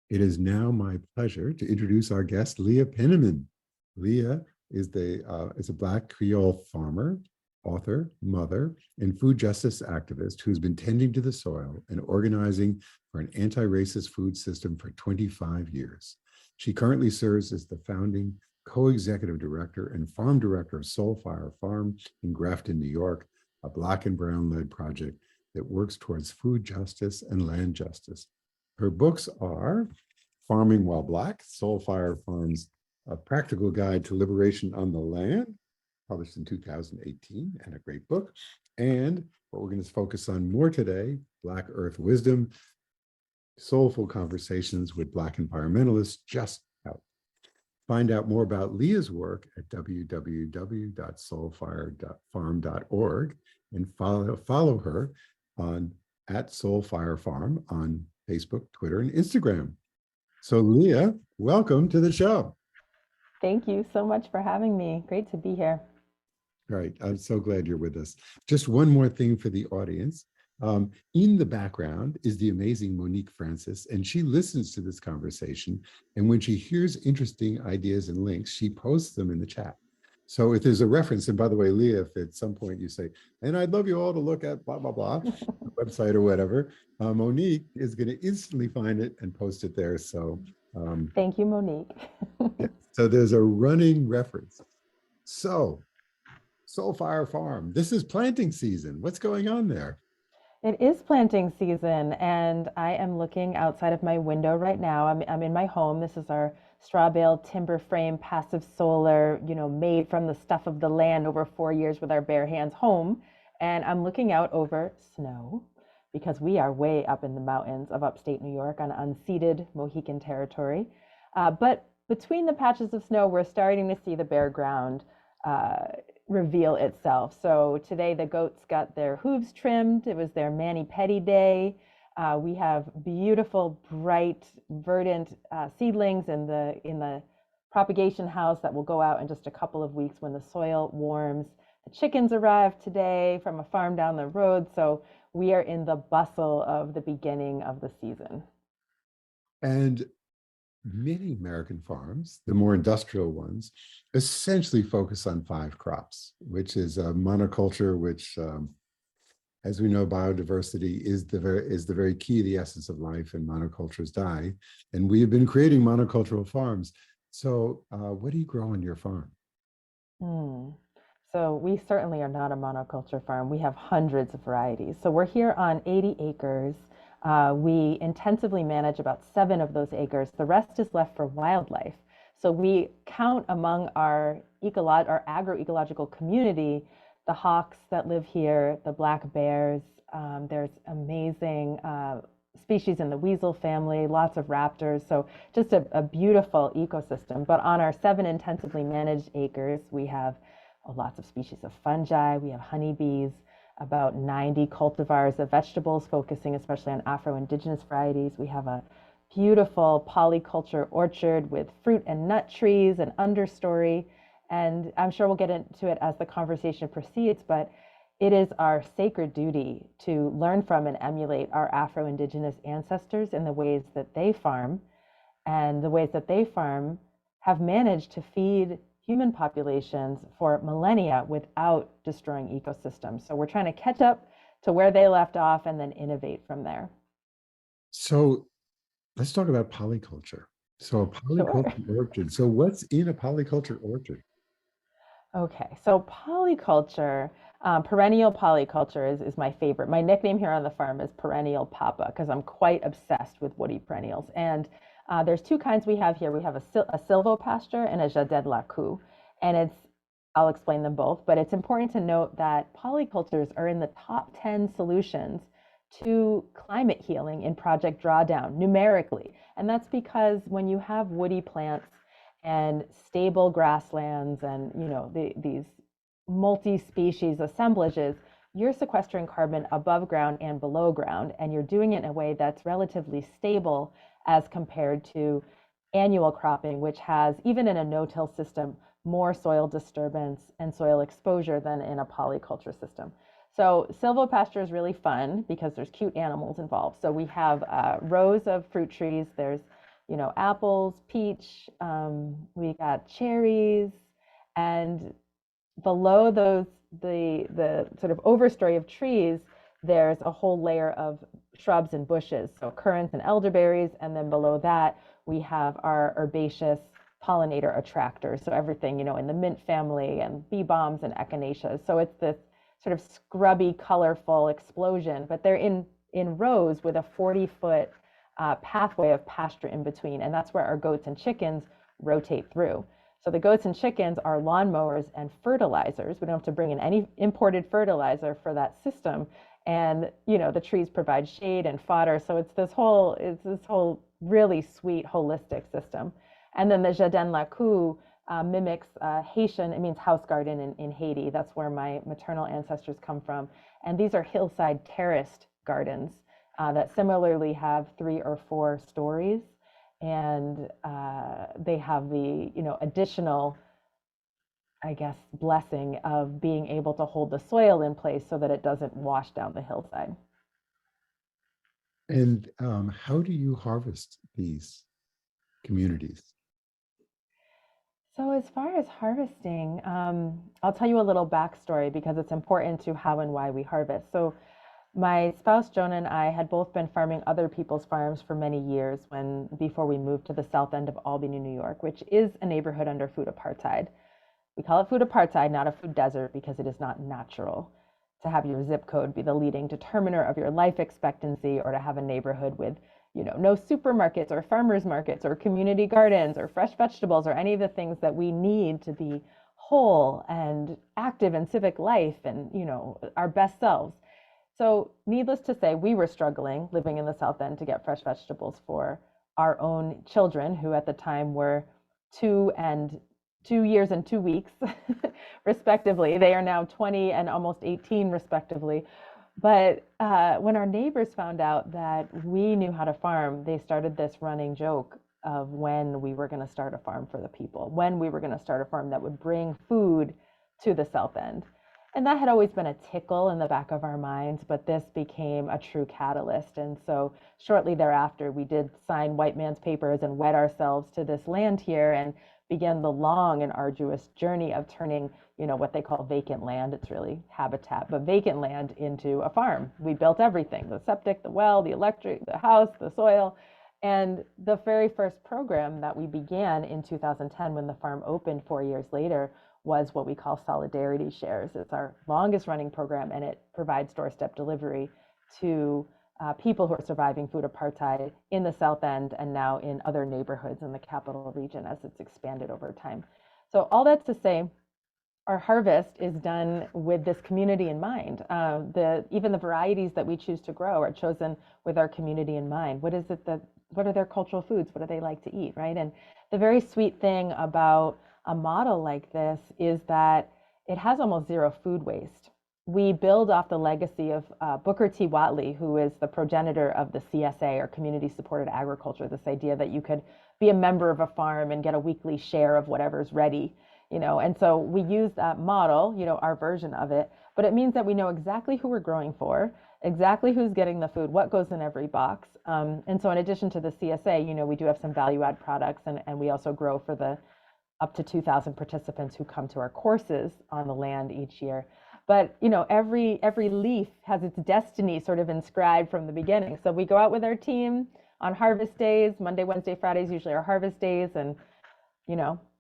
It is now my pleasure to introduce our guest, Leah Penniman. Leah is a Black Creole farmer, author, mother, and food justice activist who's been tending to the soil and organizing for an anti-racist food system for 25 years. She currently serves as the founding co-executive director and farm director of Soulfire Farm in Grafton, New York, a Black and Brown-led project that works towards food justice and land justice. Her books are Farming While Black, Soulfire Farm's A Practical Guide to Liberation on the Land, published in 2018, and a great book. And what we're going to focus on more today, Black Earth Wisdom, Soulful Conversations with Black Environmentalists, just out. Find out more about Leah's work at www.soulfire.farm.org and follow her on @SoulfireFarm on Facebook, Twitter, and Instagram. So Leah, welcome to the show. Thank you so much for having me. Great to be here. All right, I'm so glad you're with us. Just one more thing for the audience. In the background is the amazing Monique Francis, and she listens to this conversation. And when she hears interesting ideas and links, she posts them in the chat. So if there's a reference, and by the way, Leah, if at some point you say, and I'd love you all to look at blah, blah, blah, website or whatever, Monique is going to instantly find it and post it there. So thank you, Monique. yeah, so there's a running reference. So Soulfire Farm, this is planting season. What's going on there? It is planting season, and I am looking outside of my window right now. I'm in my home. This is our straw bale timber frame passive solar, made from the stuff of the land over 4 years with our bare hands home. And I'm looking out over snow because we are way up in the mountains of upstate New York on unceded Mohican territory. But between the patches of snow, we're starting to see the bare ground reveal itself. So today the goats got their hooves trimmed. It was their mani-pedi day. We have beautiful, bright, verdant seedlings in the propagation house that will go out in just a couple of weeks when the soil warms. The chickens arrived today from a farm down the road. So we are in the bustle of the beginning of the season. And many American farms, the more industrial ones, essentially focus on 5 crops, which is a monoculture, which, as we know, biodiversity is the very key, the essence of life, and monocultures die. And we have been creating monocultural farms. So what do you grow on your farm? So we certainly are not a monoculture farm. We have hundreds of varieties. So we're here on 80 acres. We intensively manage about 7 of those acres. The rest is left for wildlife. So we count among our agroecological community the hawks that live here, the black bears. There's amazing species in the weasel family, lots of raptors. So just a beautiful ecosystem. But on our 7 intensively managed acres, we have lots of species of fungi. We have honeybees, about 90 cultivars of vegetables, focusing especially on Afro-Indigenous varieties. We have a beautiful polyculture orchard with fruit and nut trees and understory. And I'm sure we'll get into it as the conversation proceeds, but it is our sacred duty to learn from and emulate our Afro-Indigenous ancestors in the ways that they farm. And the ways that they farm have managed to feed human populations for millennia without destroying ecosystems. So we're trying to catch up to where they left off and then innovate from there. So let's talk about polyculture. So a polyculture orchard. So what's in a polyculture orchard? Okay, so polyculture, perennial polyculture is my favorite. My nickname here on the farm is Perennial Papa because I'm quite obsessed with woody perennials. And there's 2 kinds we have here. We have a silvopasture and a jardin de la cour. And I'll explain them both, but it's important to note that polycultures are in the top 10 solutions to climate healing in Project Drawdown numerically. And that's because when you have woody plants and stable grasslands and these multi-species assemblages, you're sequestering carbon above ground and below ground, and you're doing it in a way that's relatively stable as compared to annual cropping, which has, even in a no-till system, more soil disturbance and soil exposure than in a polyculture system. So silvopasture is really fun because there's cute animals involved. So we have rows of fruit trees. There's apples, peach, we got cherries, and below those, the sort of overstory of trees, there's a whole layer of shrubs and bushes, so currants and elderberries, and then below that we have our herbaceous pollinator attractors, so everything in the mint family, and bee balms and echinaceas. So it's this sort of scrubby, colorful explosion, but they're in rows with a 40-foot pathway of pasture in between, and that's where our goats and chickens rotate through. So the goats and chickens are lawnmowers and fertilizers. We don't have to bring in any imported fertilizer for that system. And the trees provide shade and fodder. So it's this whole really sweet holistic system. And then the Jardin Lacou mimics Haitian. It means house garden in Haiti. That's where my maternal ancestors come from. And these are hillside terraced gardens that similarly have 3 or 4 stories. And they have the additional, I guess, blessing of being able to hold the soil in place so that it doesn't wash down the hillside. And how do you harvest these communities? So as far as harvesting, I'll tell you a little backstory because it's important to how and why we harvest. So my spouse, Jonah, and I had both been farming other people's farms for many years before we moved to the south end of Albany, New York, which is a neighborhood under food apartheid. We call it food apartheid, not a food desert, because it is not natural to have your zip code be the leading determiner of your life expectancy, or to have a neighborhood with, no supermarkets or farmers markets or community gardens or fresh vegetables or any of the things that we need to be whole and active in civic life and, our best selves. So needless to say, we were struggling living in the South End to get fresh vegetables for our own children, who at the time were 2 years and 2 weeks, respectively. They are now 20 and almost 18, respectively. But when our neighbors found out that we knew how to farm, they started this running joke of when we were going to start a farm for the people, when we were going to start a farm that would bring food to the South End. And that had always been a tickle in the back of our minds, but this became a true catalyst. And so shortly thereafter, we did sign white man's papers and wed ourselves to this land here and began the long and arduous journey of turning, what they call vacant land. It's really habitat, but vacant land into a farm. We built everything: the septic, the well, the electric, the house, the soil. And the very first program that we began in 2010, when the farm opened 4 years later, was what we call Solidarity Shares. It's our longest running program, and it provides doorstep delivery to people who are surviving food apartheid in the South End and now in other neighborhoods in the capital region as it's expanded over time. So all that's to say, our harvest is done with this community in mind. Even the varieties that we choose to grow are chosen with our community in mind. What are their cultural foods? What do they like to eat, right? And the very sweet thing about a model like this is that it has almost zero food waste. We build off the legacy of Booker T. Watley, who is the progenitor of the CSA, or community supported agriculture, this idea that you could be a member of a farm and get a weekly share of whatever's ready, and so we use that model, our version of it, but it means that we know exactly who we're growing for, exactly who's getting the food, what goes in every box. And so in addition to the CSA, we do have some value add products, and we also grow for the up to 2,000 participants who come to our courses on the land each year. But every leaf has its destiny sort of inscribed from the beginning. So we go out with our team on harvest days. Monday, Wednesday, Fridays usually are harvest days, and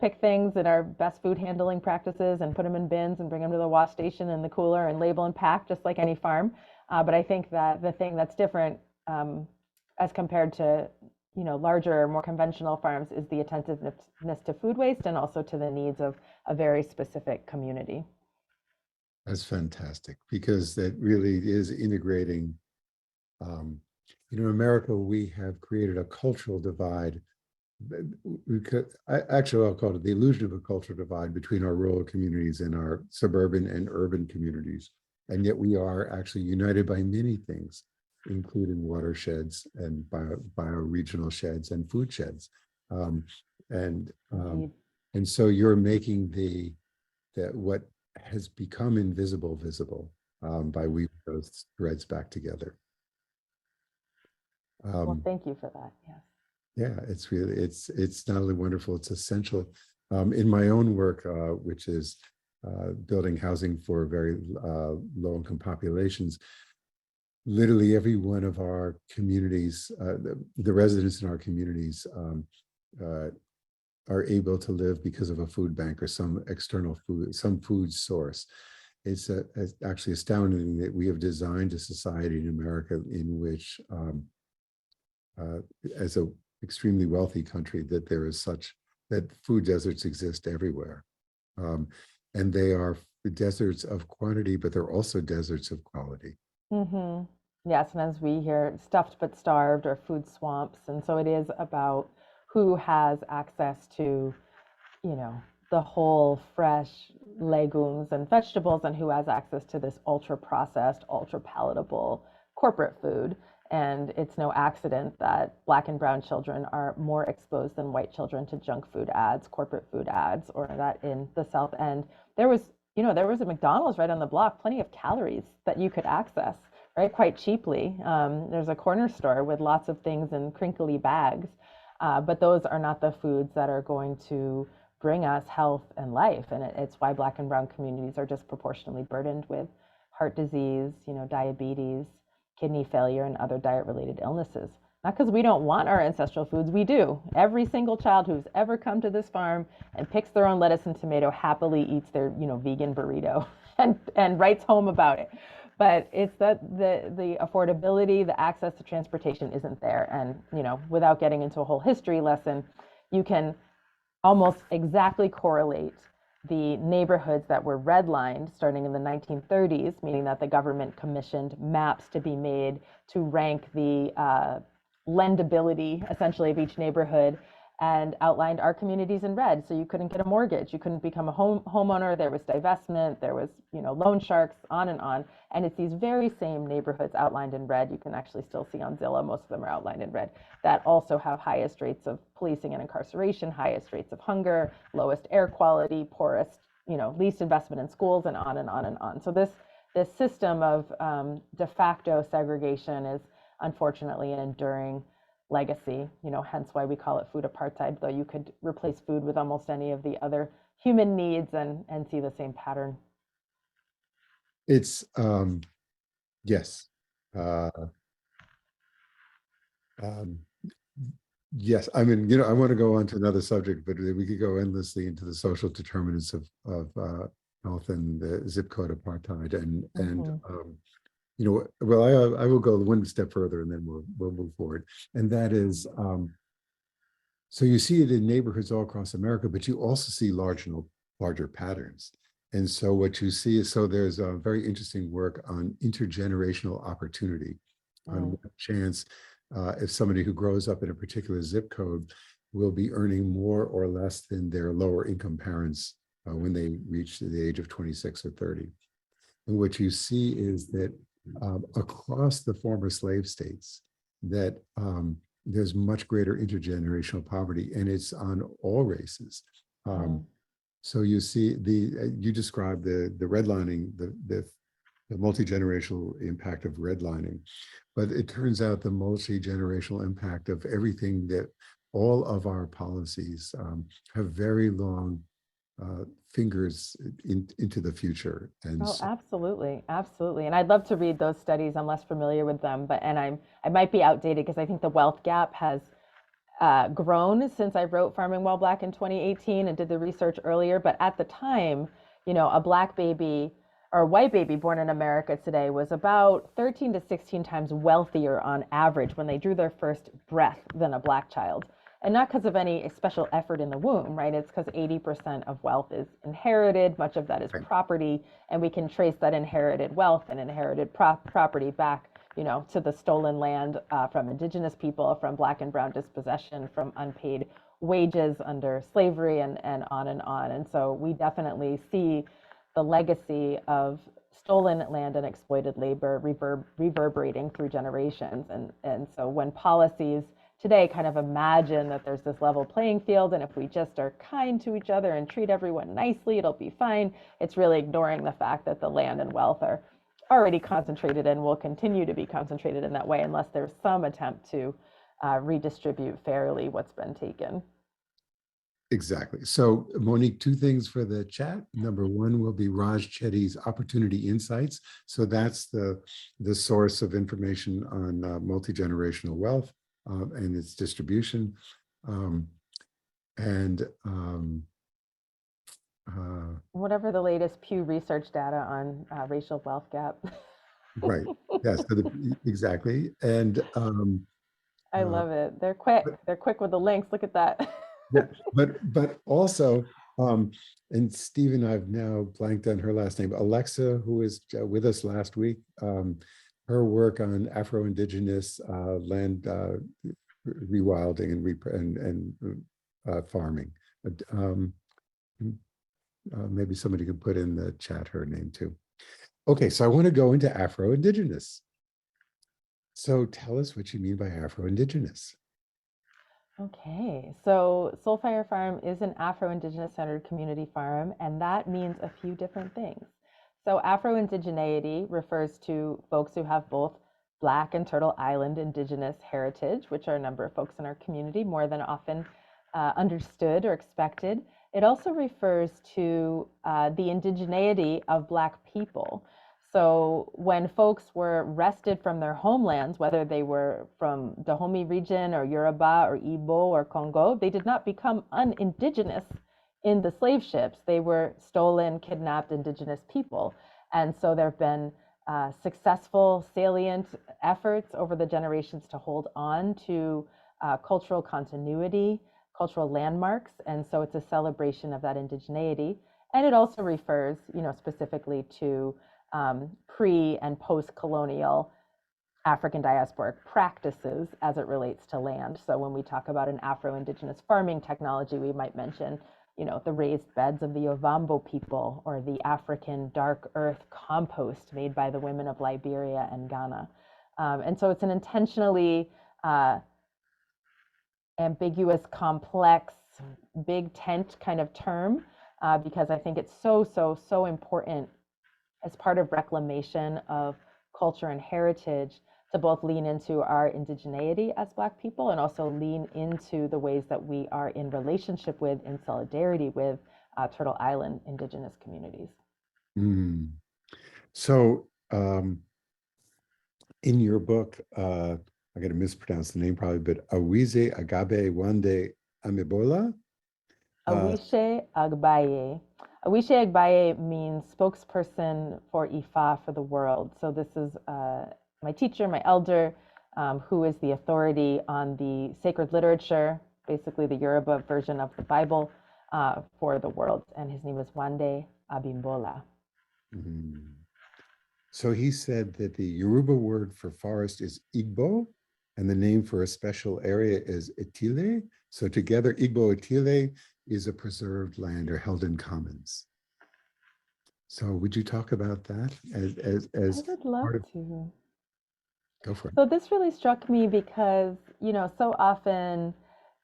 pick things in our best food handling practices and put them in bins and bring them to the wash station and the cooler and label and pack just like any farm. But I think that the thing that's different as compared to larger, more conventional farms is the attentiveness to food waste and also to the needs of a very specific community. That's fantastic, because that really is integrating. In America, we have created a cultural divide. I'll call it the illusion of a cultural divide between our rural communities and our suburban and urban communities. And yet we are actually united by many things, including watersheds and bioregional sheds and food sheds. And so you're making what has become invisible visible by weaving those threads back together. Well, thank you for that. Yes. Yeah, it's really, it's not only wonderful, it's essential. In my own work, which is building housing for very low-income populations, literally every one of our communities, the residents in our communities uh, are able to live because of a food bank or some external food, some food source. It's actually astounding that we have designed a society in America in which, uh, as a extremely wealthy country, that there is such that food deserts exist everywhere, um, and they are deserts of quantity, but they're also deserts of quality. Mm-hmm. Yeah, sometimes we hear stuffed but starved or food swamps. And so it is about who has access to, you know, the whole fresh legumes and vegetables and who has access to this ultra processed, ultra palatable corporate food. And it's no accident that Black and brown children are more exposed than white children to junk food ads, corporate food ads, or that in the South End, there was, there was a McDonald's right on the block, plenty of calories that you could access, right, quite cheaply. There's a corner store with lots of things in crinkly bags, but those are not the foods that are going to bring us health and life. And it's why Black and brown communities are disproportionately burdened with heart disease, diabetes, kidney failure, and other diet-related illnesses. Not because we don't want our ancestral foods, we do. Every single child who's ever come to this farm and picks their own lettuce and tomato happily eats their, vegan burrito and writes home about it. But it's that the affordability, the access to transportation isn't there. And, without getting into a whole history lesson, you can almost exactly correlate the neighborhoods that were redlined starting in the 1930s, meaning that the government commissioned maps to be made to rank the lendability essentially of each neighborhood and outlined our communities in red. So you couldn't get a mortgage, you couldn't become a homeowner, there was divestment, there was, loan sharks, on and on. And it's these very same neighborhoods outlined in red, you can actually still see on Zillow, most of them are outlined in red, that also have highest rates of policing and incarceration, highest rates of hunger, lowest air quality, poorest, least investment in schools, and on and on and on. So this system of de facto segregation is unfortunately an enduring legacy, hence why we call it food apartheid, though you could replace food with almost any of the other human needs and see the same pattern. It's yes. Uh, um, yes, I mean, I want to go on to another subject, but we could go endlessly into the social determinants of health and the zip code apartheid, and Mhm. well, I will go one step further, and then we'll move forward, and that is, so you see it in neighborhoods all across America, but you also see larger patterns. And so what you see is, so there's a very interesting work on intergenerational opportunity, on Mm. what chance, if somebody who grows up in a particular zip code will be earning more or less than their lower income parents when they reach the age of 26 or 30. And what you see is that across the former slave states, that there's much greater intergenerational poverty, and it's on all races. Um, Mm. so you see you described the redlining, the multi-generational impact of redlining, but it turns out the multi-generational impact of everything, that all of our policies have very long fingers into the future. And Oh, so absolutely, absolutely. And I'd love to read those studies. I'm less familiar with them, but I might be outdated because I think the wealth gap has grown since I wrote Farming While Black in 2018 and did the research earlier. But at the time, a Black baby or a white baby born in America today was about 13 to 16 times wealthier on average when they drew their first breath than a Black child. And not because of any special effort in the womb, right? It's because 80% of wealth is inherited, much of that is right. property, and we can trace that inherited wealth and inherited property back, to the stolen land from indigenous people, from Black and brown dispossession, from unpaid wages under slavery, and on and on. And so we definitely see the legacy of stolen land and exploited labor reverberating through generations. And so when policies today kind of imagine that there's this level playing field, and if we just are kind to each other and treat everyone nicely, it'll be fine, it's really ignoring the fact that the land and wealth are already concentrated and will continue to be concentrated in that way unless there's some attempt to redistribute fairly what's been taken. Exactly. So, Monique, two things for the chat. Number one will be Raj Chetty's Opportunity Insights. So that's the source of information on multi-generational wealth and its distribution. Um, and Whatever the latest Pew Research data on racial wealth gap. right. Yes, exactly. And I uh, love it. They're quick. but, They're quick with the links. Look at that. yeah, but also, and Steve and I've now blanked on her last name, Alexa, who was with us last week. Her work on Afro-Indigenous land rewilding and farming. Um, Maybe somebody could put in the chat her name too. Okay, so I want to go into Afro-Indigenous. So tell us what you mean by Afro-Indigenous. Okay, so Soulfire Farm is an Afro-Indigenous centered community farm, and that means a few different things. So Afro-Indigeneity refers to folks who have both Black and Turtle Island Indigenous heritage, which are a number of folks in our community more than often understood or expected. It also refers to the indigeneity of Black people. So when folks were wrested from their homelands, whether they were from Dahomey region or Yoruba or Igbo or Congo, they did not become unindigenous in the slave ships. They were stolen, kidnapped indigenous people. And so there have been successful, salient efforts over the generations to hold on to cultural continuity, cultural landmarks. And so it's a celebration of that indigeneity. And it also refers, specifically to pre and post-colonial African diasporic practices as it relates to land. So when we talk about an Afro-Indigenous farming technology, we might mention, the raised beds of the Ovambo people or the African dark earth compost made by the women of Liberia and Ghana. And so it's an intentionally ambiguous, complex, big tent kind of term because I think it's so important as part of reclamation of culture and heritage to both lean into our indigeneity as Black people and also lean into the ways that we are in relationship with, in solidarity with Turtle Island Indigenous communities. Mm. So in your book, I'm going to mispronounce the name probably, but Awize Agabe Wande Amibola. Awishe Agbaye. Awishe Agbaye means spokesperson for Ifa for the world. So this is my teacher, my elder, who is the authority on the sacred literature, basically the Yoruba version of the Bible for the world. And his name is Wande Abimbola. Mm. So he said that the Yoruba word for forest is Igbo, and the name for a special area is Etile. So together, Igbo Etile is a preserved land or held in commons. So would you talk about that as I would love part of, to. go for it. So this really struck me because, so often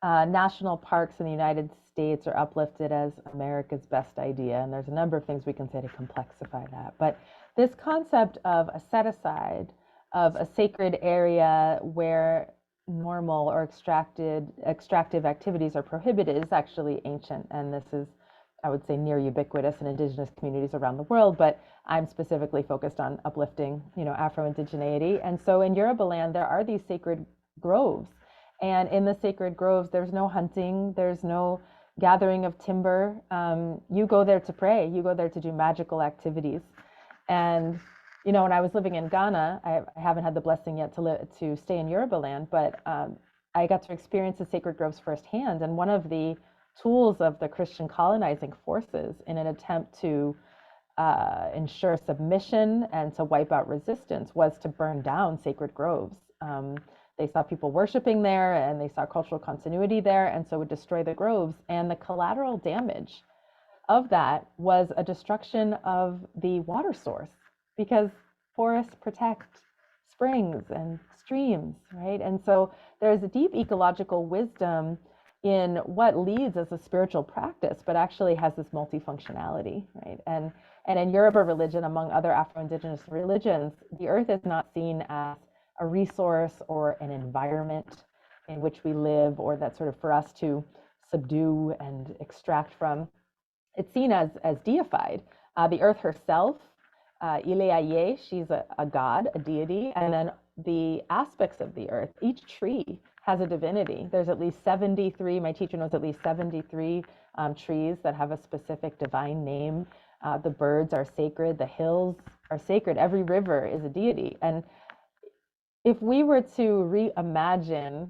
national parks in the United States are uplifted as America's best idea. And there's a number of things we can say to complexify that. But this concept of a set aside of a sacred area where normal or extractive activities are prohibited is actually ancient. And this is, I would say, near ubiquitous in indigenous communities around the world, but I'm specifically focused on uplifting, Afro-Indigeneity. And so in Yoruba land, there are these sacred groves. And in the sacred groves, there's no hunting, there's no gathering of timber. You go there to pray, you go there to do magical activities. And, when I was living in Ghana, I haven't had the blessing yet to stay in Yoruba land, but I got to experience the sacred groves firsthand. And one of the tools of the Christian colonizing forces in an attempt to ensure submission and to wipe out resistance was to burn down sacred groves. They saw people worshiping there and they saw cultural continuity there, and so would destroy the groves. And the collateral damage of that was a destruction of the water source because forests protect springs and streams, right? And so there's a deep ecological wisdom in what leads as a spiritual practice, but actually has this multifunctionality, right? And in Yoruba religion, among other Afro-Indigenous religions, the earth is not seen as a resource or an environment, in which we live, or that's sort of for us to subdue and extract from, it's seen as deified. The earth herself, Ileaye, she's a god, a deity, and then the aspects of the earth. Each tree has a divinity. There's at least 73, my teacher knows at least 73 trees that have a specific divine name. The birds are sacred, the hills are sacred, every river is a deity. And if we were to reimagine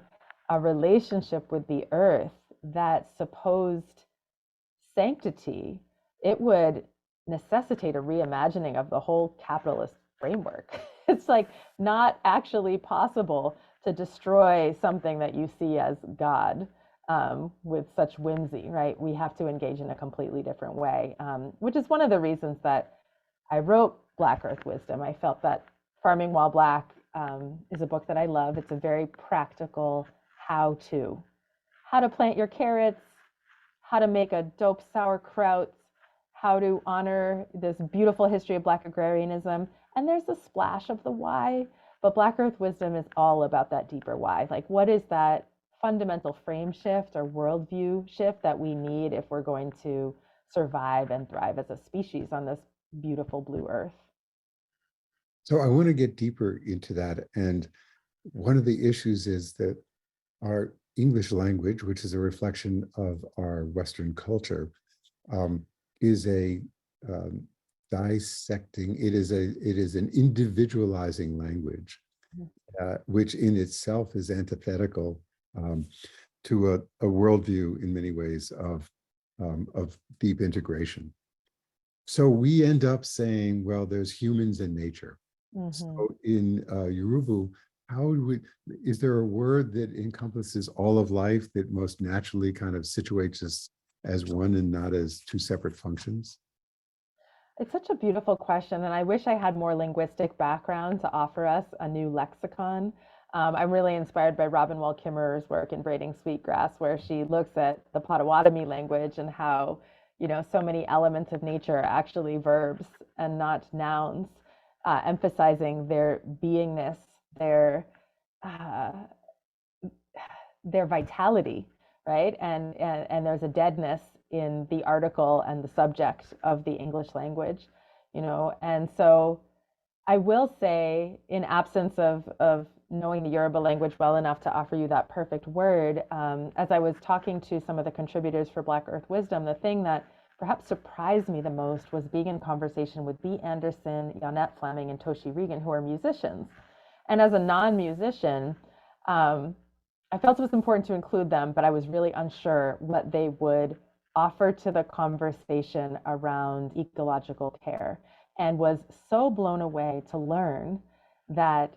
a relationship with the earth that supposed sanctity, it would necessitate a reimagining of the whole capitalist framework. It's like not actually possible to destroy something that you see as God with such whimsy, right? We have to engage in a completely different way, which is one of the reasons that I wrote Black Earth Wisdom. I felt that Farming While Black is a book that I love. It's a very practical how to plant your carrots, how to make a dope sauerkraut, how to honor this beautiful history of Black agrarianism. And there's a splash of the why, but Black Earth Wisdom is all about that deeper why. Like, what is that fundamental frame shift or worldview shift that we need if we're going to survive and thrive as a species on this beautiful blue earth? So I want to get deeper into that. And one of the issues is that our English language, which is a reflection of our Western culture, is a dissecting. It is an individualizing language, which in itself is antithetical to a worldview in many ways of deep integration. So we end up saying, well, there's humans and nature. So in Yoruba, is there a word that encompasses all of life that most naturally kind of situates us as one and not as two separate functions? It's such a beautiful question, and I wish I had more linguistic background to offer us a new lexicon. I'm really inspired by Robin Wall Kimmerer's work in Braiding Sweetgrass, where she looks at the Potawatomi language and how, so many elements of nature are actually verbs and not nouns, emphasizing their beingness, their vitality, right? And there's a deadness in the article and the subject of the English language, and so I will say, in absence of knowing the Yoruba language well enough to offer you that perfect word, as I was talking to some of the contributors for Black Earth Wisdom, the thing that perhaps surprised me the most was being in conversation with Bea Anderson, Yonette Fleming, and Toshi Regan, who are musicians. And as a non-musician, I felt it was important to include them, but I was really unsure what they would offer to the conversation around ecological care, and was so blown away to learn that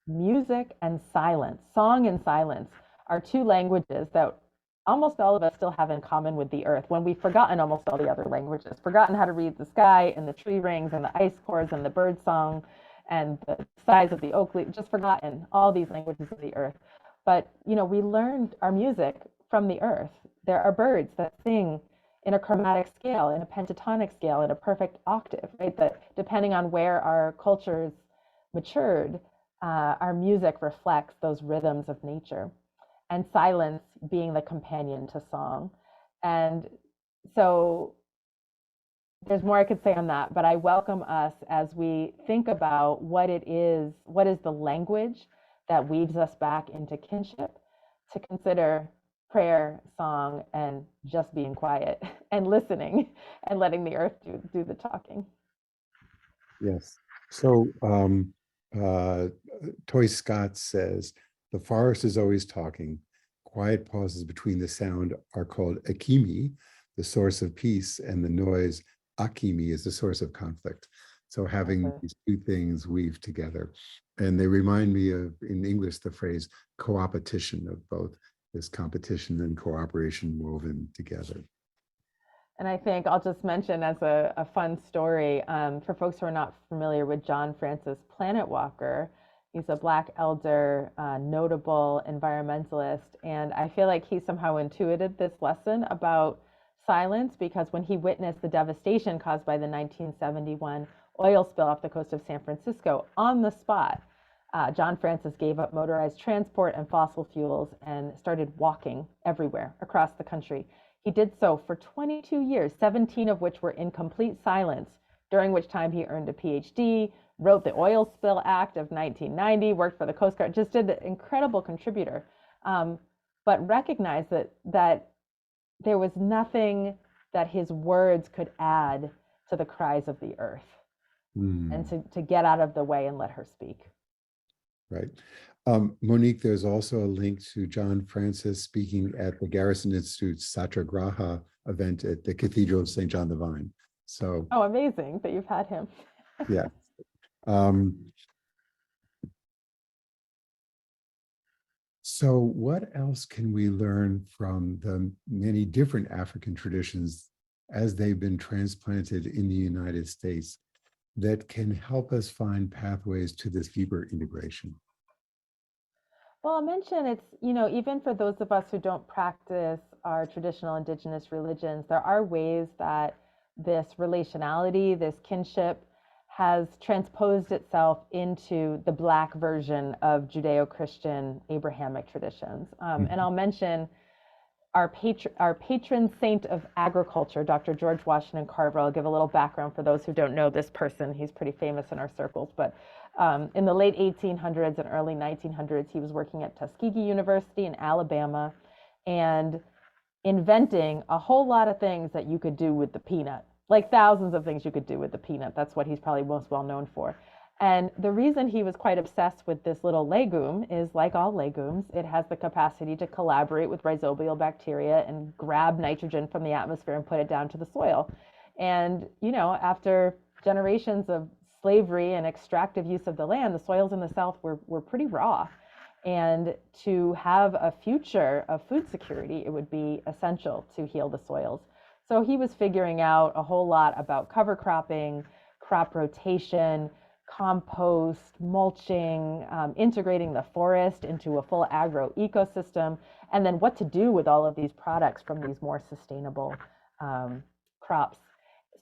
music and silence, song and silence, are two languages that almost all of us still have in common with the earth, when we've forgotten almost all the other languages, forgotten how to read the sky and the tree rings and the ice cores and the bird song and the size of the oak leaf, just forgotten all these languages of the earth. But, we learned our music from the earth. There are birds that sing in a chromatic scale, in a pentatonic scale, in a perfect octave, right? That depending on where our cultures matured, our music reflects those rhythms of nature, and silence being the companion to song. And so there's more I could say on that, but I welcome us as we think about what is the language that weaves us back into kinship, to consider prayer, song, and just being quiet and listening and letting the earth do the talking. Yes. So Toy Scott says, the forest is always talking. Quiet pauses between the sound are called akimi, the source of peace, and the noise, akimi, is the source of conflict. So having these two things weave together. And they remind me of, in English, the phrase coopetition, of both this competition and cooperation woven together. And I think I'll just mention as a fun story, for folks who are not familiar with John Francis Planetwalker, he's a Black elder, notable environmentalist. And I feel like he somehow intuited this lesson about silence, because when he witnessed the devastation caused by the 1971 oil spill off the coast of San Francisco, on the spot, John Francis gave up motorized transport and fossil fuels and started walking everywhere across the country. He did so for 22 years, 17 of which were in complete silence, during which time he earned a PhD, wrote the Oil Spill Act of 1990, worked for the Coast Guard, just did an incredible contributor. But recognized that there was nothing that his words could add to the cries of the earth, and to get out of the way and let her speak. Right. Monique, there's also a link to John Francis speaking at the Garrison Institute's Satyagraha event at the Cathedral of St. John the Vine. So, oh, amazing that you've had him. Yeah. So what else can we learn from the many different African traditions as they've been transplanted in the United States that can help us find pathways to this deeper integration? Well, I'll mention it's, even for those of us who don't practice our traditional indigenous religions, there are ways that this relationality, this kinship, has transposed itself into the Black version of Judeo-Christian Abrahamic traditions. And I'll mention our patron saint of agriculture, Dr. George Washington Carver. I'll give a little background for those who don't know this person. He's pretty famous in our circles, but in the late 1800s and early 1900s, he was working at Tuskegee University in Alabama and inventing a whole lot of things that you could do with the peanut, like thousands of things you could do with the peanut. That's what he's probably most well known for. And the reason he was quite obsessed with this little legume is, like all legumes, it has the capacity to collaborate with rhizobial bacteria and grab nitrogen from the atmosphere and put it down to the soil. And, after generations of slavery and extractive use of the land, the soils in the South were pretty raw. And to have a future of food security, it would be essential to heal the soils. So he was figuring out a whole lot about cover cropping, crop rotation, compost, mulching, integrating the forest into a full agro ecosystem, and then what to do with all of these products from these more sustainable crops.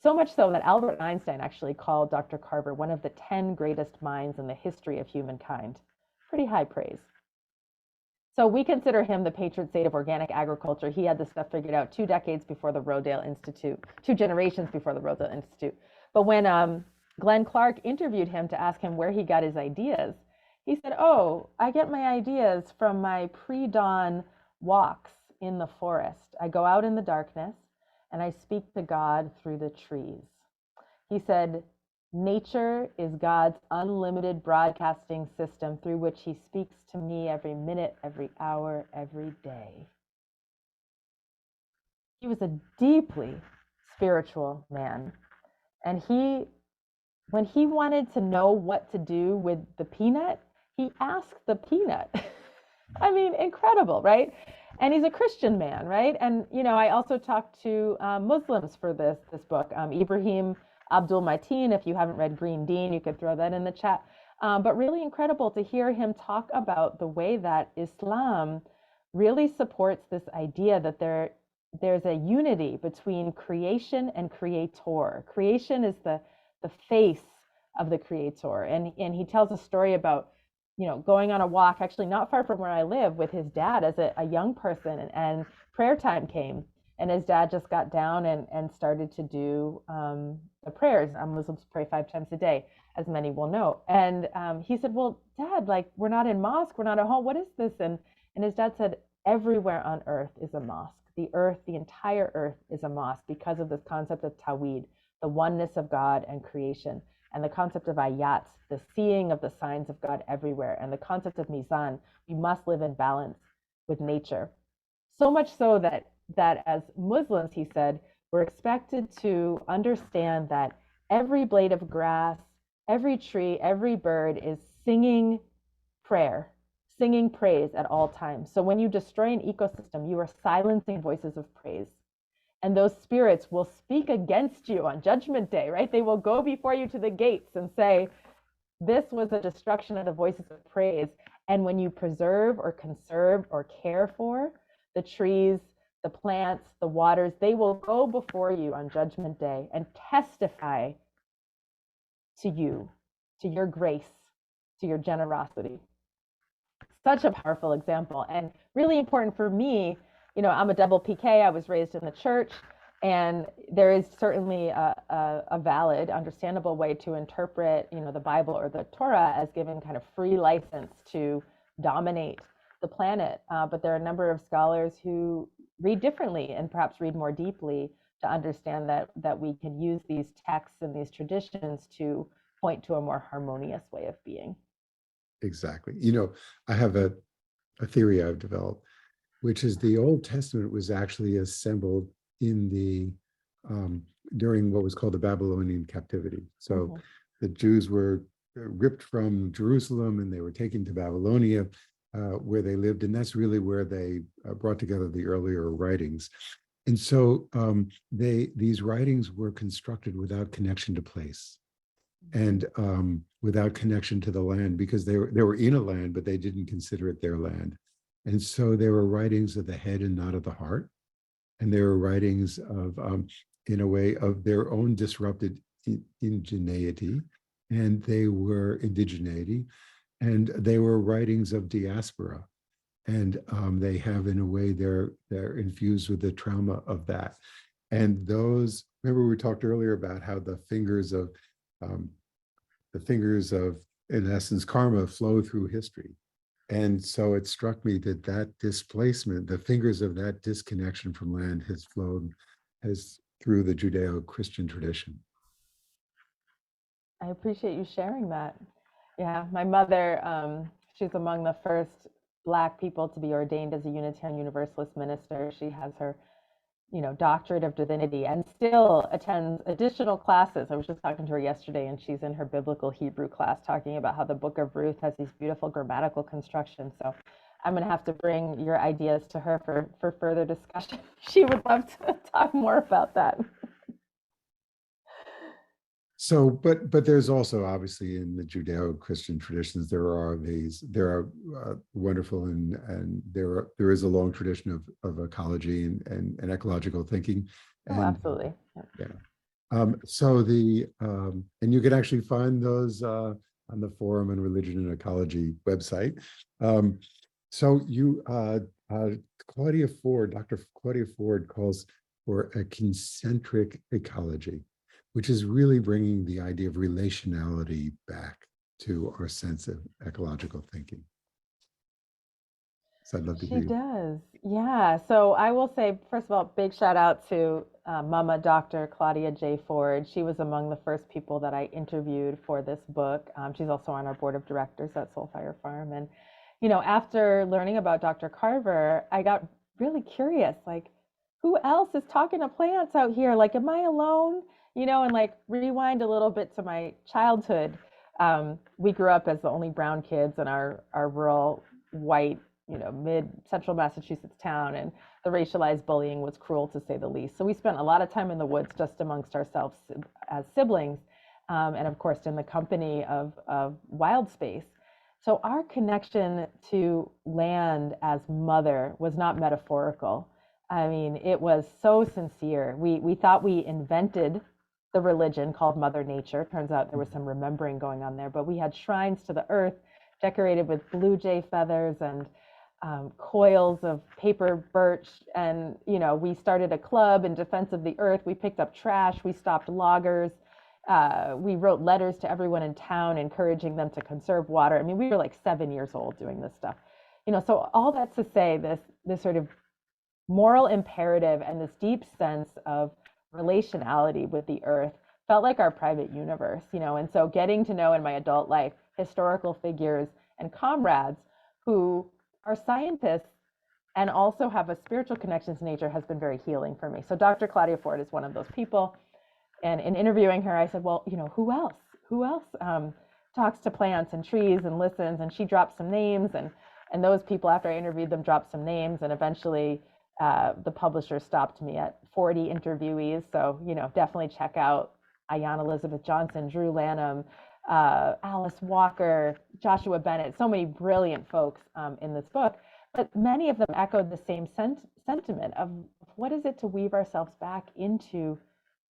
So much so that Albert Einstein actually called Dr. Carver one of the 10 greatest minds in the history of humankind. Pretty high praise. So we consider him the patron saint of organic agriculture. He had this stuff figured out 2 decades before the Rodale Institute, 2 generations before the Rodale Institute. But when Glenn Clark interviewed him to ask him where he got his ideas, he said, "Oh, I get my ideas from my pre-dawn walks in the forest. I go out in the darkness and I speak to God through the trees." He said, "Nature is God's unlimited broadcasting system through which he speaks to me every minute, every hour, every day." He was a deeply spiritual man. And when he wanted to know what to do with the peanut, he asked the peanut. I mean, incredible, right? And he's a Christian man, right? And, I also talked to Muslims for this book. Ibrahim Abdul Mateen, if you haven't read Green Dean, you could throw that in the chat. But really incredible to hear him talk about the way that Islam really supports this idea that there's a unity between creation and creator. Creation is the face of the creator. And he tells a story about, going on a walk, actually not far from where I live, with his dad as a young person, and prayer time came. And his dad just got down and started to do the prayers. Muslims pray 5 times a day, as many will know. And he said, "Well, Dad, we're not in mosque, we're not at home. What is this?" And his dad said, "Everywhere on earth is a mosque. The earth, the entire earth is a mosque because of this concept of tawhid, the oneness of God and creation, and the concept of ayat, the seeing of the signs of God everywhere, and the concept of mizan, we must live in balance with nature." So much so that as Muslims, he said, we're expected to understand that every blade of grass, every tree, every bird is singing prayer, singing praise at all times. So when you destroy an ecosystem, you are silencing voices of praise. And those spirits will speak against you on Judgment Day, right? They will go before you to the gates and say, "This was a destruction of the voices of praise." And when you preserve or conserve or care for the trees, the plants, the waters, they will go before you on Judgment Day and testify to you, to your grace, to your generosity. Such a powerful example, and really important for me. I'm a double PK. I was raised in the church, and there is certainly a valid, understandable way to interpret, the Bible or the Torah as giving kind of free license to dominate the planet. But there are a number of scholars who read differently and perhaps read more deeply to understand that we can use these texts and these traditions to point to a more harmonious way of being. Exactly. I have a theory I've developed, which is the Old Testament was actually assembled in the during what was called the Babylonian captivity. So the Jews were ripped from Jerusalem and they were taken to Babylonia, where they lived, and that's really where they brought together the earlier writings. And so these writings were constructed without connection to place and without connection to the land, because they were in a land, but they didn't consider it their land. And so they were writings of the head and not of the heart. And they were writings of, in a way, of their own disrupted ingenuity, and they were indigeneity, and they were writings of diaspora. And they have, in a way, they're infused with the trauma of that. And those, remember we talked earlier about how the fingers of, in essence, karma flow through history. And so it struck me that displacement, the fingers of that disconnection from land has through the Judeo-Christian tradition. I appreciate you sharing that. Yeah, my mother, she's among the first Black people to be ordained as a Unitarian Universalist minister. She has her, doctorate of divinity and still attends additional classes. I was just talking to her yesterday, and she's in her biblical Hebrew class talking about how the book of Ruth has these beautiful grammatical constructions. So I'm going to have to bring your ideas to her for further discussion. She would love to talk more about that. So, but there's also, obviously, in the Judeo-Christian traditions, there are wonderful, and there is a long tradition of ecology and ecological thinking. Oh, absolutely. Yeah. And you can actually find those on the Forum on Religion and Ecology website. Claudia Ford, Dr. Claudia Ford, calls for a concentric ecology, which is really bringing the idea of relationality back to our sense of ecological thinking. So I'd love to hear you. She does. Yeah. So I will say, first of all, big shout out to Mama Dr. Claudia J. Ford. She was among the first people that I interviewed for this book. She's also on our board of directors at Soulfire Farm. And, after learning about Dr. Carver, I got really curious, like, who else is talking to plants out here? Like, am I alone? And like rewind a little bit to my childhood. We grew up as the only brown kids in our rural white, mid-central Massachusetts town, and the racialized bullying was cruel, to say the least. So we spent a lot of time in the woods just amongst ourselves as siblings, and of course in the company of wild space. So our connection to land as mother was not metaphorical. I mean, it was so sincere. We thought we invented the religion called Mother Nature. Turns out there was some remembering going on there, but we had shrines to the earth decorated with blue jay feathers and coils of paper birch. And, we started a club in defense of the earth. We picked up trash. We stopped loggers. We wrote letters to everyone in town, encouraging them to conserve water. I mean, we were like 7 years old doing this stuff. So all that's to say, this sort of moral imperative and this deep sense of relationality with the earth felt like our private universe, and so getting to know in my adult life historical figures and comrades who are scientists and also have a spiritual connection to nature has been very healing for me. So Dr. Claudia Ford is one of those people. And in interviewing her, I said, well, who else? Who else talks to plants and trees and listens? And she dropped some names, and those people, after I interviewed them, dropped some names, and eventually the publisher stopped me at 40 interviewees. So, definitely check out Ayanna Elizabeth Johnson, Drew Lanham, Alice Walker, Joshua Bennett, so many brilliant folks in this book. But many of them echoed the same sentiment of what is it to weave ourselves back into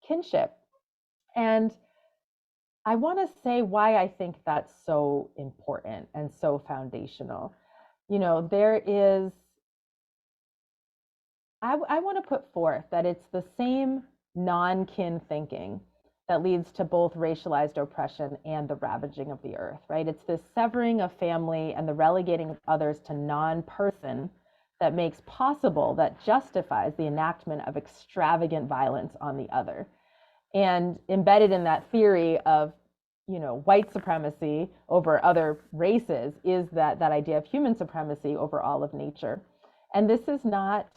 kinship. And I want to say why I think that's so important and so foundational. There is, I want to put forth that it's the same non-kin thinking that leads to both racialized oppression and the ravaging of the earth, right? It's this severing of family and the relegating of others to non-person that makes possible, that justifies the enactment of extravagant violence on the other. And embedded in that theory of, white supremacy over other races is that idea of human supremacy over all of nature. And this is not,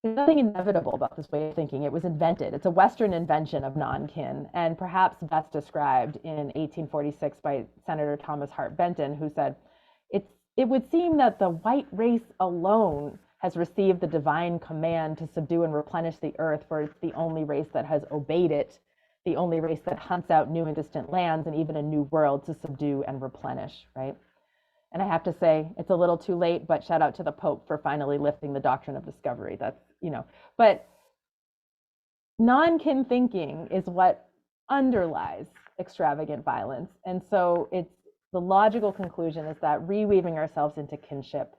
there's nothing inevitable about this way of thinking. It was invented. It's a Western invention of non-kin, and perhaps best described in 1846 by Senator Thomas Hart Benton, who said, it would seem that the white race alone has received the divine command to subdue and replenish the earth, for it's the only race that has obeyed it, the only race that hunts out new and distant lands and even a new world to subdue and replenish, right? And I have to say, it's a little too late, but shout out to the Pope for finally lifting the doctrine of discovery. That's, but non-kin thinking is what underlies extravagant violence. And so it's the logical conclusion is that reweaving ourselves into kinship,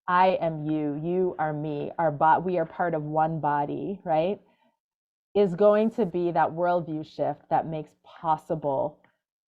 I am you, you are me, we are part of one body, right, is going to be that worldview shift that makes possible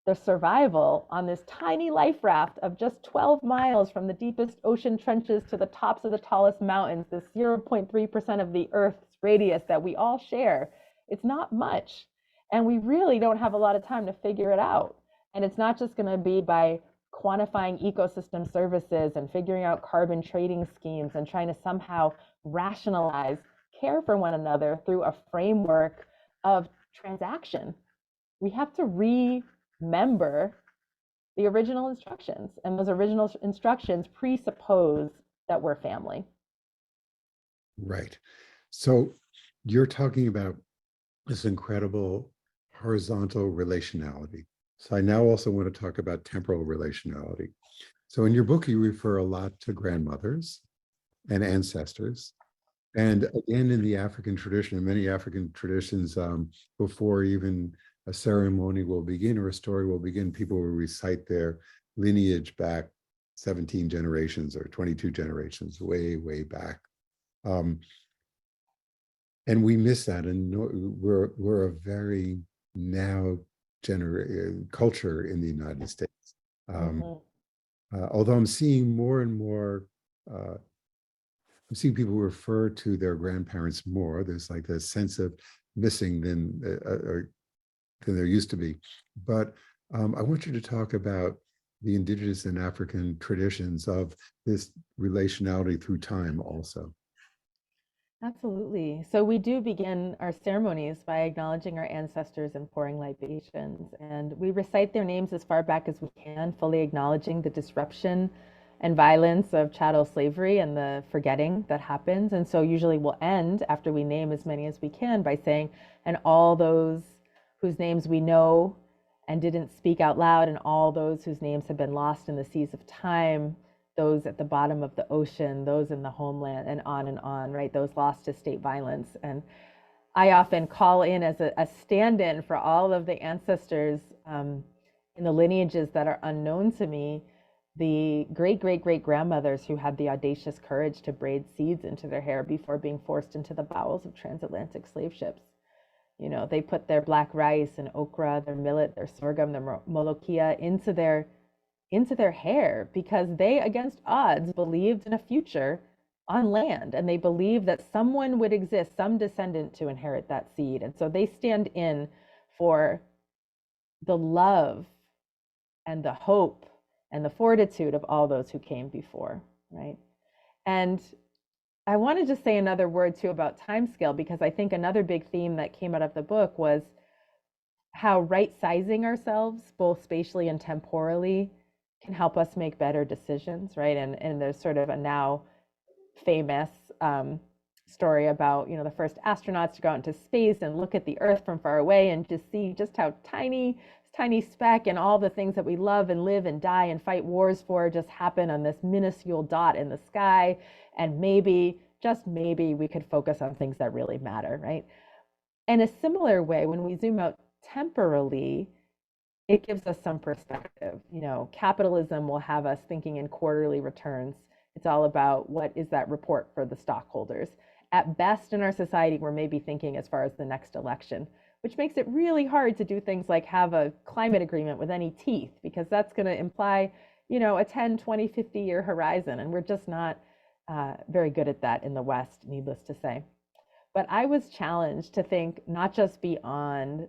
the survival on this tiny life raft of just 12 miles from the deepest ocean trenches to the tops of the tallest mountains, this 0.3% of the Earth's radius that we all share. It's not much. And we really don't have a lot of time to figure it out. And it's not just going to be by quantifying ecosystem services and figuring out carbon trading schemes and trying to somehow rationalize care for one another through a framework of transaction. We have to remember the original instructions, and those original instructions presuppose that we're family. Right. So you're talking about this incredible horizontal relationality. So I now also want to talk about temporal relationality. So in your book, you refer a lot to grandmothers and ancestors. And again, in the African tradition, in many African traditions, before even a ceremony will begin or a story will begin, people will recite their lineage back 17 generations or 22 generations, way, way back. And we miss that, and we're a very now culture in the United States. Although I'm seeing more and more, I'm seeing people refer to their grandparents more. There's like a sense of missing than there used to be. But I want you to talk about the indigenous and African traditions of this relationality through time also. Absolutely. So we do begin our ceremonies by acknowledging our ancestors and pouring libations. And we recite their names as far back as we can, fully acknowledging the disruption and violence of chattel slavery and the forgetting that happens. And so usually we'll end after we name as many as we can by saying, and all those whose names we know and didn't speak out loud, and all those whose names have been lost in the seas of time, those at the bottom of the ocean, those in the homeland, and on, right? Those lost to state violence. And I often call in as a stand-in for all of the ancestors in the lineages that are unknown to me, the great-great-great-grandmothers who had the audacious courage to braid seeds into their hair before being forced into the bowels of transatlantic slave ships. They put their black rice and okra, their millet, their sorghum, their molokia into their hair because they, against odds, believed in a future on land, and they believed that someone would exist, some descendant to inherit that seed. And so they stand in for the love and the hope and the fortitude of all those who came before, right? And I want to just say another word too about timescale, because I think another big theme that came out of the book was how right-sizing ourselves, both spatially and temporally, can help us make better decisions, right? And there's sort of a now famous story about, the first astronauts to go out into space and look at the Earth from far away and just see just how tiny speck and all the things that we love and live and die and fight wars for just happen on this minuscule dot in the sky. And maybe, just maybe, we could focus on things that really matter, right? In a similar way, when we zoom out temporally, it gives us some perspective. Capitalism will have us thinking in quarterly returns. It's all about what is that report for the stockholders. At best in our society, we're maybe thinking as far as the next election, which makes it really hard to do things like have a climate agreement with any teeth, because that's going to imply, a 10, 20, 50-year horizon. And we're just not very good at that in the West, needless to say. But I was challenged to think not just beyond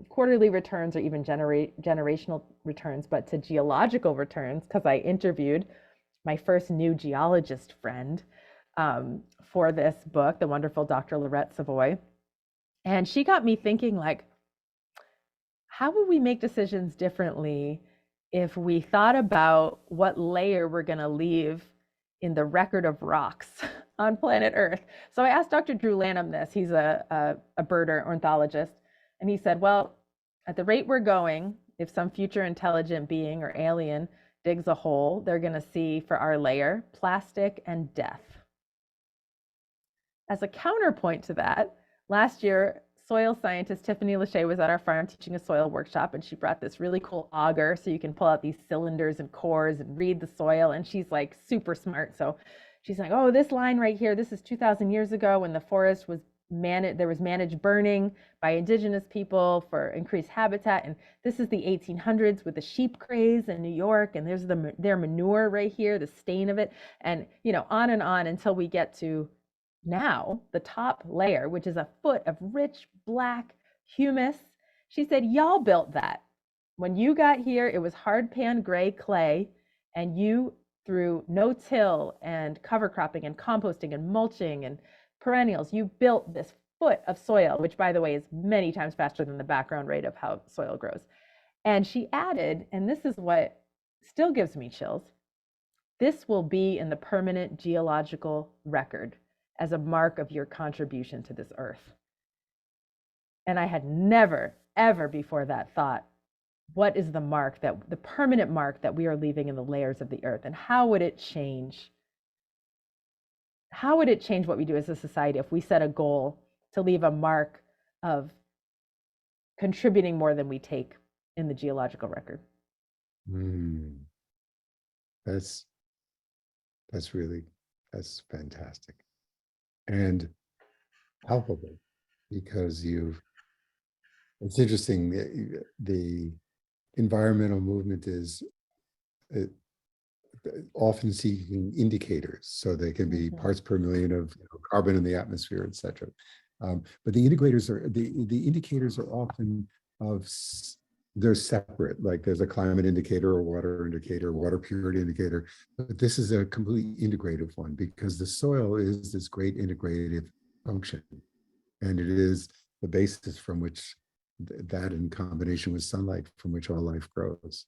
quarterly returns or even generational returns, but to geological returns, because I interviewed my first new geologist friend for this book, the wonderful Dr. Lorette Savoy. And she got me thinking, like, how would we make decisions differently if we thought about what layer we're going to leave in the record of rocks on planet Earth? So I asked Dr. Drew Lanham this. He's a birder ornithologist. And he said, well, at the rate we're going, if some future intelligent being or alien digs a hole, they're going to see for our layer plastic and death. As a counterpoint to that, last year, soil scientist Tiffany Lachey was at our farm teaching a soil workshop, and she brought this really cool auger so you can pull out these cylinders and cores and read the soil. And she's like super smart. So she's like, oh, this line right here, this is 2,000 years ago when the forest was there was managed burning by indigenous people for increased habitat. And this is the 1800s with the sheep craze in New York. And there's their manure right here, the stain of it. And, on and on until we get to now, the top layer, which is a foot of rich black humus. She said, y'all built that. When you got here, it was hard pan gray clay, and you, through no-till and cover cropping and composting and mulching and perennials, you built this foot of soil, which, by the way, is many times faster than the background rate of how soil grows. And she added, and this is what still gives me chills, this will be in the permanent geological record as a mark of your contribution to this earth. And I had never, ever before that thought, what is the permanent mark that we are leaving in the layers of the earth? And how would it change? How would it change what we do as a society if we set a goal to leave a mark of contributing more than we take in the geological record? That's fantastic and palpable, because it's interesting, the environmental movement is often seeking indicators, so they can be parts per million of carbon in the atmosphere, etc. But the indicators are often they're separate. Like there's a climate indicator, a water purity indicator. But this is a completely integrative one, because the soil is this great integrative function, and it is the basis from which that, in combination with sunlight, from which all life grows.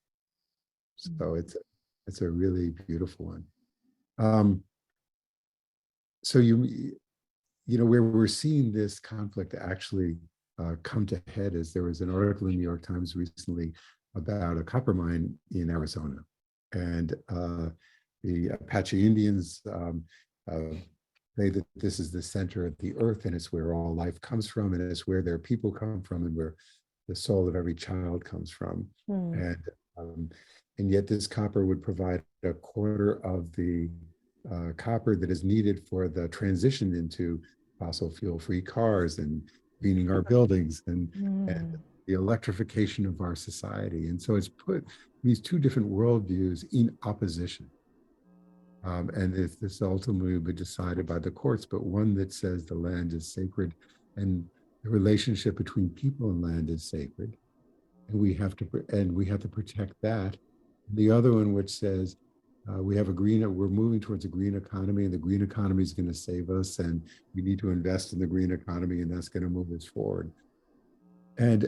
So it's a really beautiful one. So where we're seeing this conflict actually come to head is there was an article in the New York Times recently about a copper mine in Arizona, and the Apache Indians say that this is the center of the earth, and it's where all life comes from, and it's where their people come from, and where the soul of every child comes from. And yet this copper would provide a quarter of the copper that is needed for the transition into fossil fuel-free cars and greening our buildings and the electrification of our society. And so it's put these two different worldviews in opposition. And this ultimately will be decided by the courts, but one that says the land is sacred and the relationship between people and land is sacred, and we have to protect that. The other one, which says we're moving towards a green economy, and the green economy is going to save us, and we need to invest in the green economy, and that's going to move us forward. And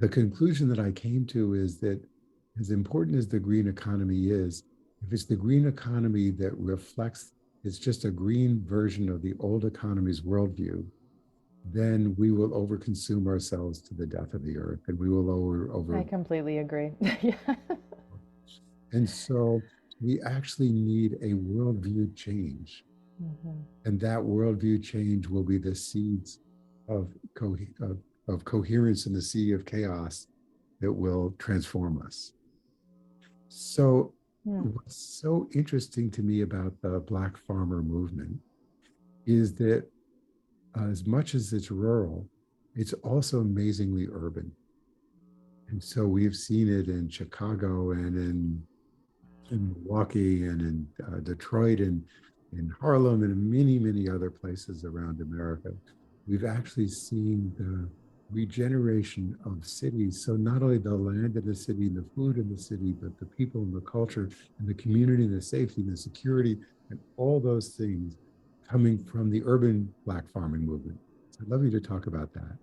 the conclusion that I came to is that, as important as the green economy is, if it's the green economy that reflects, it's just a green version of the old economy's worldview, then we will overconsume ourselves to the death of the earth, and we will I completely agree. And so we actually need a worldview change. And that worldview change will be the seeds of of coherence in the sea of chaos that will transform us. So what's so interesting to me about the Black farmer movement is that as much as it's rural, it's also amazingly urban. And so we've seen it in Chicago and in Milwaukee and in Detroit and in Harlem and in many, many other places around America. We've actually seen the regeneration of cities. So not only the land in the city and the food in the city, but the people and the culture and the community and the safety and the security and all those things coming from the urban Black farming movement. So I'd love you to talk about that.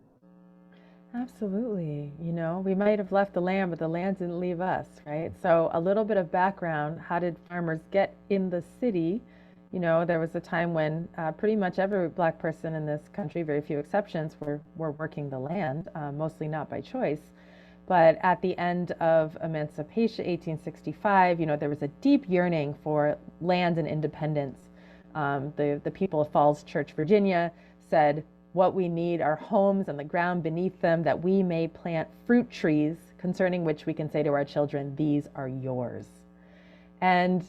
Absolutely. You know, we might have left the land, but the land didn't leave us, right? So, a little bit of background, how did farmers get in the city? You know, there was a time when pretty much every Black person in this country, very few exceptions, were working the land, mostly not by choice. But at the end of emancipation, 1865, you know, there was a deep yearning for land and independence. The people of Falls Church, Virginia, said, what we need are homes and the ground beneath them, that we may plant fruit trees, concerning which we can say to our children, these are yours. And,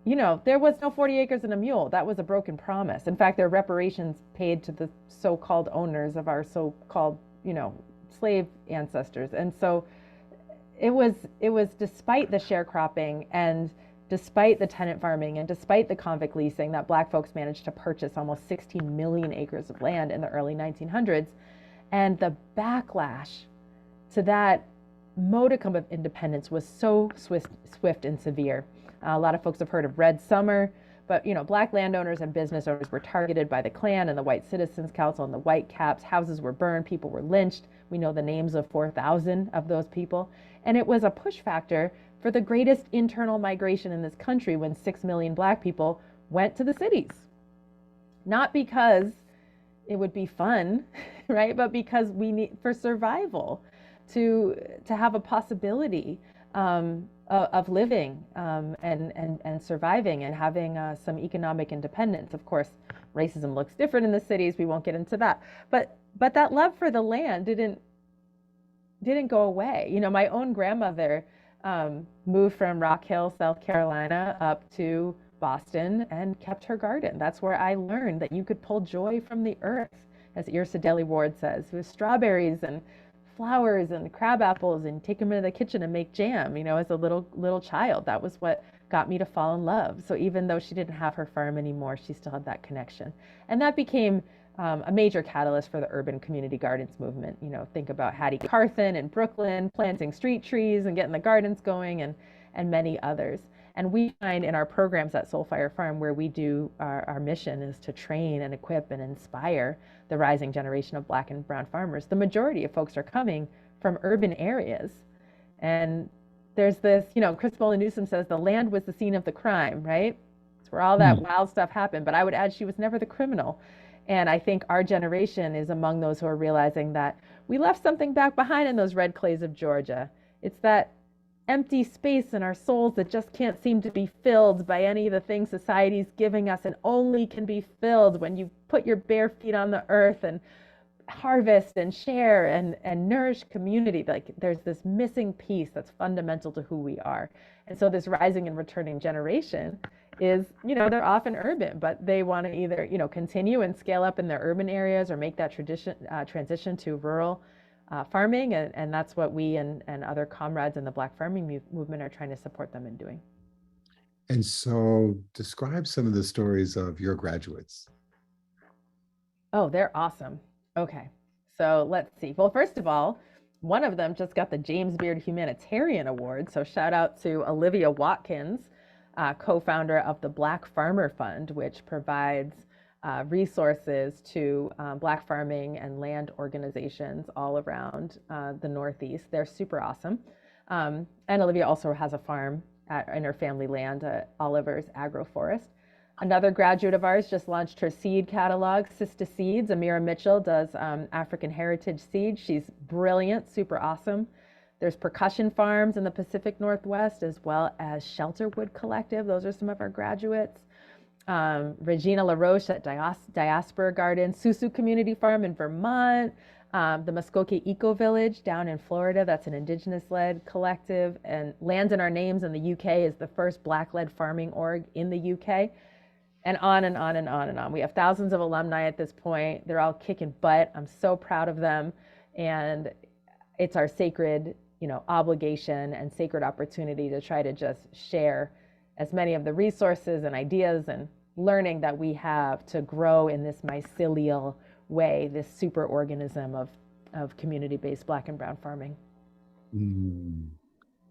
you know, there was no 40 acres and a mule. That was a broken promise. In fact, there are reparations paid to the so-called owners of our so-called, you know, slave ancestors. And so it was despite the sharecropping and despite the tenant farming and despite the convict leasing that Black folks managed to purchase almost 16 million acres of land in the early 1900s. And the backlash to that modicum of independence was so swift and severe. A lot of folks have heard of Red Summer, but you know, Black landowners and business owners were targeted by the Klan and the White Citizens Council and the White Caps. Houses were burned, people were lynched. We know the names of 4,000 of those people. And it was a push factor for the greatest internal migration in this country when 6 million Black people went to the cities. Not because it would be fun, right? But because we need, for survival, to have a possibility of living and surviving and having some economic independence. Of course, racism looks different in the cities. We won't get into that. But that love for the land didn't go away. You know, my own grandmother moved from Rock Hill, South Carolina, up to Boston and kept her garden. That's where I learned that you could pull joy from the earth, as Yrsa Deli Ward says, with strawberries and flowers and crab apples, and take them into the kitchen and make jam. You know, as a little child, that was what got me to fall in love. So even though she didn't have her farm anymore, she still had that connection. And that became a major catalyst for the urban community gardens movement. You know, think about Hattie Carthen in Brooklyn planting street trees and getting the gardens going, and many others. And we find in our programs at Soulfire Farm, where we do our mission is to train and equip and inspire the rising generation of Black and brown farmers. The majority of folks are coming from urban areas. And there's this, you know, Chris Newsom says the land was the scene of the crime, right? It's where all that wild stuff happened. But I would add she was never the criminal. And I think our generation is among those who are realizing that we left something back behind in those red clays of Georgia. It's that empty space in our souls that just can't seem to be filled by any of the things society's giving us, and only can be filled when you put your bare feet on the earth and harvest and share and nourish community. Like, there's this missing piece that's fundamental to who we are. And so this rising and returning generation is, you know, they're often urban, but they want to either, you know, continue and scale up in their urban areas or make that transition to rural farming. And that's what we and other comrades in the Black farming movement are trying to support them in doing. And so describe some of the stories of your graduates. Oh, they're awesome. Okay, so let's see. Well, first of all, one of them just got the James Beard Humanitarian Award. So shout out to Olivia Watkins, co-founder of the Black Farmer Fund, which provides resources to Black farming and land organizations all around the Northeast. They're super awesome. And Olivia also has a farm in her family land, Oliver's Agroforest. Another graduate of ours just launched her seed catalog, Sista Seeds. Amira Mitchell does African heritage seeds. She's brilliant, super awesome. There's percussion farms in the Pacific Northwest, as well as Shelterwood Collective. Those are some of our graduates. Regina LaRoche at Diaspora Garden, Susu Community Farm in Vermont, The Muskoka Eco Village down in Florida, that's an indigenous-led collective. And Lands in Our Names in the UK is the first Black-led farming org in the UK. And on and on and on and on. We have thousands of alumni at this point. They're all kicking butt. I'm so proud of them. And it's our sacred, obligation and sacred opportunity to try to just share as many of the resources and ideas and learning that we have to grow in this mycelial way, this super organism of community-based Black and brown farming. Mm.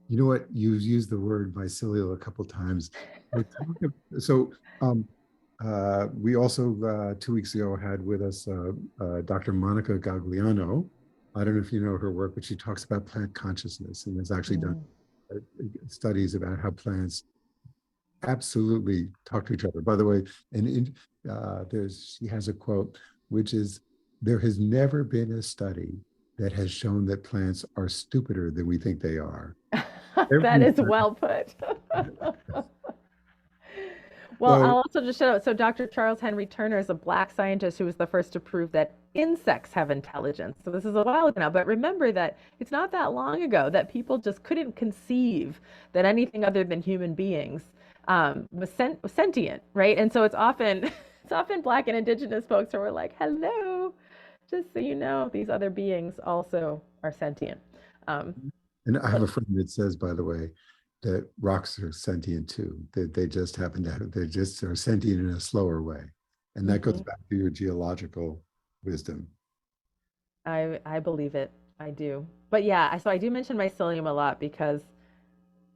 You know what? You've used the word mycelial a couple times. So we also 2 weeks ago had with us Dr. Monica Gagliano. I don't know if you know her work, but she talks about plant consciousness and has actually done studies about how plants absolutely talk to each other. By the way, and she has a quote, which is, "There has never been a study that has shown that plants are stupider than we think they are." That is well put. Well, So, I'll also just shout out. So, Dr. Charles Henry Turner is a Black scientist who was the first to prove that insects have intelligence. So, this is a while ago now, but remember that it's not that long ago that people just couldn't conceive that anything other than human beings was sentient, right? And so, it's often Black and Indigenous folks who are like, "Hello, just so you know, these other beings also are sentient." and I have a friend that says, by the way, that rocks are sentient too. That they just happen to have, they just are sentient in a slower way. And that goes back to your geological wisdom. I believe it. I do. But yeah, so I do mention mycelium a lot because,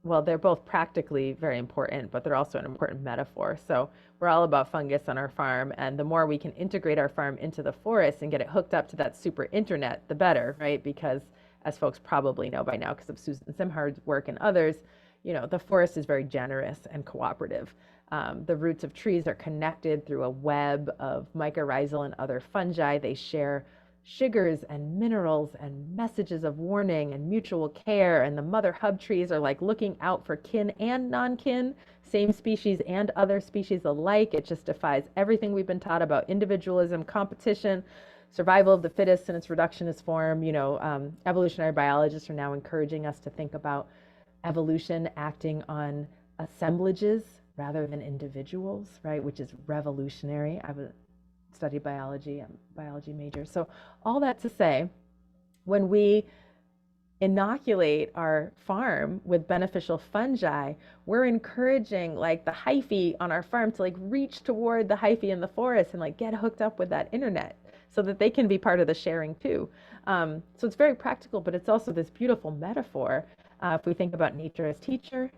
well, they're both practically very important, but they're also an important metaphor. So we're all about fungus on our farm, and the more we can integrate our farm into the forest and get it hooked up to that super internet, the better, right? Because as folks probably know by now, because of Susan Simhard's work and others, the forest is very generous and cooperative. The roots of trees are connected through a web of mycorrhizal and other fungi. They share sugars and minerals and messages of warning and mutual care. And the mother hub trees are like looking out for kin and non-kin, same species and other species alike. It just defies everything we've been taught about individualism, competition, survival of the fittest in its reductionist form. Evolutionary biologists are now encouraging us to think about evolution acting on assemblages rather than individuals, right? Which is revolutionary. I've studied biology, I'm a biology major. So all that to say, when we inoculate our farm with beneficial fungi, we're encouraging like the hyphae on our farm to like reach toward the hyphae in the forest and like get hooked up with that internet so that they can be part of the sharing too. So it's very practical, but it's also this beautiful metaphor. If we think about nature as teacher,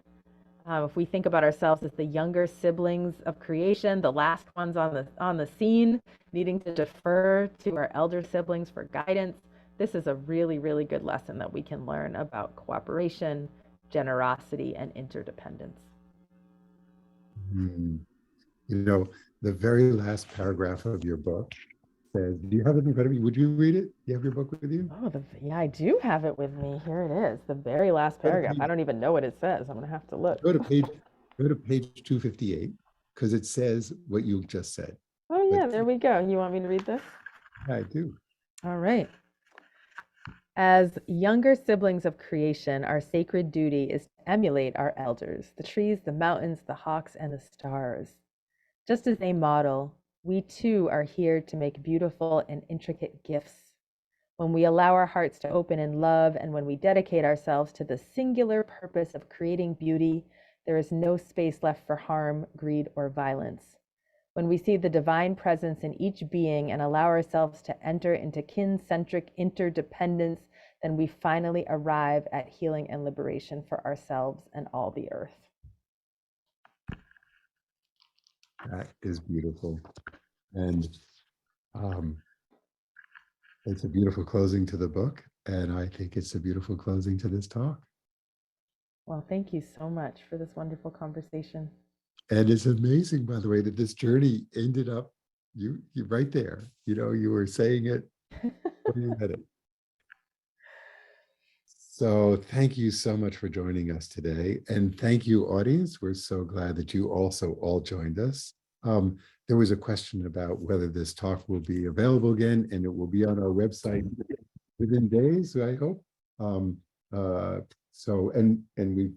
if we think about ourselves as the younger siblings of creation, the last ones on the scene, needing to defer to our elder siblings for guidance, this is a really, really good lesson that we can learn about cooperation, generosity, and interdependence. Mm. The very last paragraph of your book says, do you have it in front of you? Would you read it? Do you have your book with you? Oh, yeah, I do have it with me. Here it is, the very last paragraph. I don't even know what it says. I'm going to have to look. Go to page 258, because it says what you just said. Oh, yeah, there we go. You want me to read this? I do. All right. As younger siblings of creation, our sacred duty is to emulate our elders, the trees, the mountains, the hawks, and the stars. Just as they model, we too are here to make beautiful and intricate gifts. When we allow our hearts to open in love and when we dedicate ourselves to the singular purpose of creating beauty, there is no space left for harm, greed, or violence. When we see the divine presence in each being and allow ourselves to enter into kin-centric interdependence, then we finally arrive at healing and liberation for ourselves and all the earth. That is beautiful. And it's a beautiful closing to the book. And I think it's a beautiful closing to this talk. Well, thank you so much for this wonderful conversation. And it's amazing, by the way, that this journey ended up you right there. You were saying it when you had it. So thank you so much for joining us today. And thank you, audience. We're so glad that you also all joined us. there was a question about whether this talk will be available again, and it will be on our website within days, I hope. Um, and we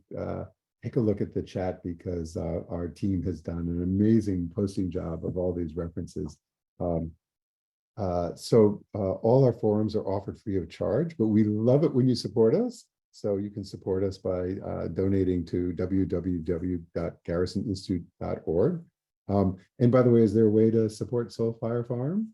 take a look at the chat, because our team has done an amazing posting job of all these references. All our forums are offered free of charge, but we love it when you support us. So you can support us by donating to www.garrisoninstitute.org. And by the way, is there a way to support Soulfire Farm?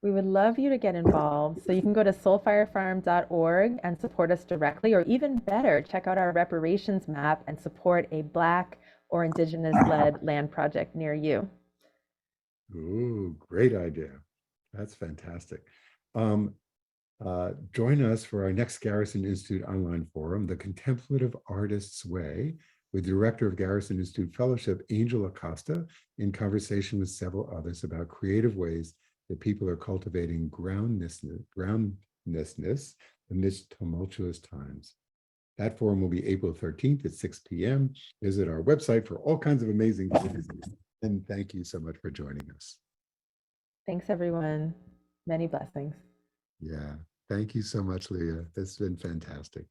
We would love you to get involved. So you can go to soulfirefarm.org and support us directly, or even better, check out our reparations map and support a Black or Indigenous-led land project near you. Ooh, great idea. That's fantastic. Join us for our next Garrison Institute online forum, The Contemplative Artist's Way, with Director of Garrison Institute Fellowship, Angel Acosta, in conversation with several others about creative ways that people are cultivating groundnessness amidst tumultuous times. That forum will be April 13th at 6 p.m. Visit our website for all kinds of amazing things. And thank you so much for joining us. Thanks, everyone. Many blessings. Yeah. Thank you so much, Leah. That's been fantastic.